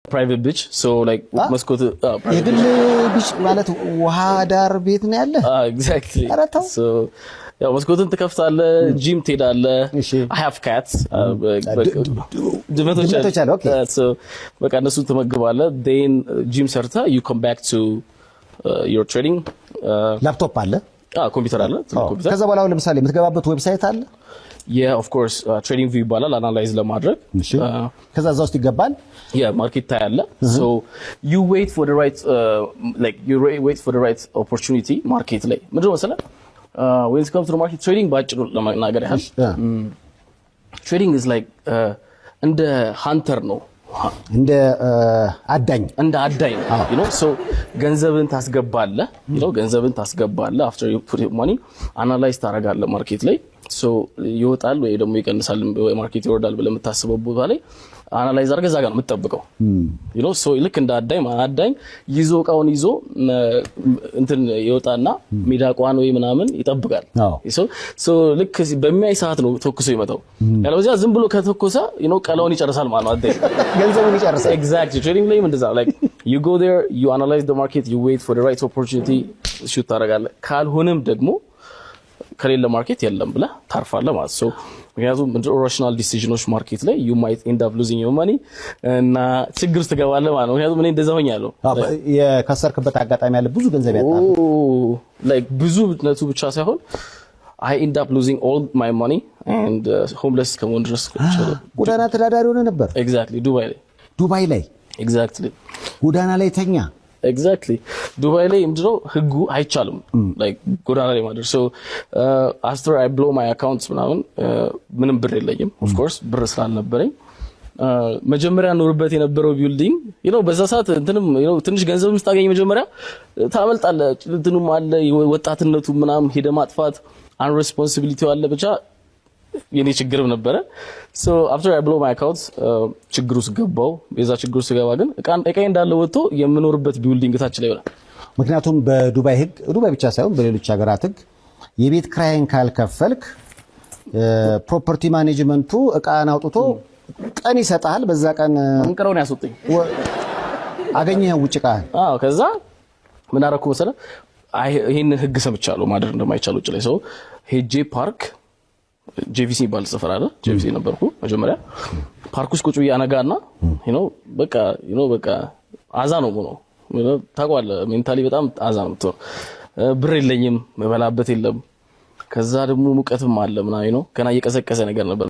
private beach, so like መስኮት የግል ቢች ማለት ውሃ ዳር ቤት ነው ያለ exactly so ያው መስኮትን ትከፍታለህ ጂም ትሄዳለህ I have cats ድመቶች አሉ ኦኬ so በቃ እነሱ ትመግባለህ then ጂም ሰርታ you come back to your trading ላፕቶፕ አለ ኮምፒውተር አለ ኮምፒውተር ከዛ በኋላ ለምሳሌ የምትገባበት ዌብሳይት አለ yeah of course trading view ይባላል አናላይዝ ለማድረግ ከዛ እዛው ውስጥ ይገባል yeah market ታያለ so you wait for the right wait for the right opportunity market ላይ ምንድነው መሰለህ when it comes to the market trading ባጭሩ ለማናገር ያህል trading is like እንደ hunter ነው እንደ አዳኝ you know so ገንዘብን ታስገባለህ you know ገንዘብን ታስገባለህ after you put your money analyze ታረጋለህ ማርኬት ላይ so ይወጣል ወይ ደግሞ ይቀንሳል ወይ ማርኬት ይወርዳል ብለህ የምታስበው ቦታ ላይ አናላይዝ አድርገህ እዛ ጋር ነው የምትጠብቀው you know so ልክ እንደ አዳኝ ይዞ ቃውን ይዞ እንትን ይወጣና ሚዳቋን ወይ ምናምን ይጠብቃል so ልክ በሚያይ ሰዓት ነው ተኩሶ ይመጣው ያለበዚያ ዝም ብሎ ከተኮሰ you know ቀላውን ይጨርሳል ማለት ነው አዳኝ ገንዘቡን ይጨርሳል exactly trading ላይ እንደዛ like you go there you analyze the market you wait for the right opportunity shoot ታረጋለህ ካልሆነም ደግሞ ከሌለ ማርኬት የለም ብለ ታርፋለህ ማለት so ምክንያቱም ኢራሽናል ዲሲዥኖች ማርኬት ላይ you might end up losing your money እና ችግር ትገባለህ ማለት ነው ምክንያቱም እኔ እንደዛ ሆኛለሁ የከሰርክበት አጋጣሚ ያለ ብዙ ገንዘብ ያጣል like ብዙ ነቱ ብቻ ሳይሆን I end up losing all my money and homeless ከመሆን ድረስ ጎዳና ተዳዳሪ ሆነ ነበር exactly ዱባይ ላይ exactly ጎዳና ላይ ተኛ exactly ዱባይ ላይ ምንድነው ህጉ አይቻልም like ጎዳና ላይ ማደር so after I blow my accounts ምንም ብር የለኝም of course ብር ስላልነበረኝ መጀመሪያ ኖርበት የነበረው ቢልዲንግ you know በዛ ሰዓት እንትንም you know ትንሽ ገንዘብ ስታገኝ መጀመሪያ ታመልጣለህ እንትኑም አለ ወጣትነቱ ምናምን ሄደ ማጥፋት unresponsibility አለ ብቻ የኔ ችግርም ነበረ so after I blow my accounts ችግሩ ስገባው የዛ ችግሩ ስገባ ግን እቃይ እንዳለ ወጥቶ የምኖርበት ቢልዲንግ ታች ላይ ሆነ ምክንያቱም በዱባይ ህግ ዱባይ ብቻ ሳይሆን በሌሎች ሀገራት ህግ የቤት ክራይን ካልከፈልክ ፕሮፐርቲ ማኔጅመንቱ እቃን አውጥቶ ቀን ይሰጣል በዛ ቀን እንቀረውን ያስወጥኝ አገኘህ ውጭ ቃል ከዛ ምን አደረኩ መሰለህ ይሄን ህግ ሰምቻለሁ ማድረግ እንደማይቻል ውጭ ላይ ሰው ሄጄ ፓርክ JVC ባል ሰፈር አለ JVC ነበርኩ መጀመሪያ ፓርክ ውስጥ ቁጭ ያነጋና you know በቃ አዛ ነው ታቋለ ሜንታሊ በጣም አዛ ነው ብር የለኝም መበላበት የለም ከዛ ደግሞ ሙቀትም አለ ምናምን ነው ገና እየቀዘቀዘ ነገር ነበር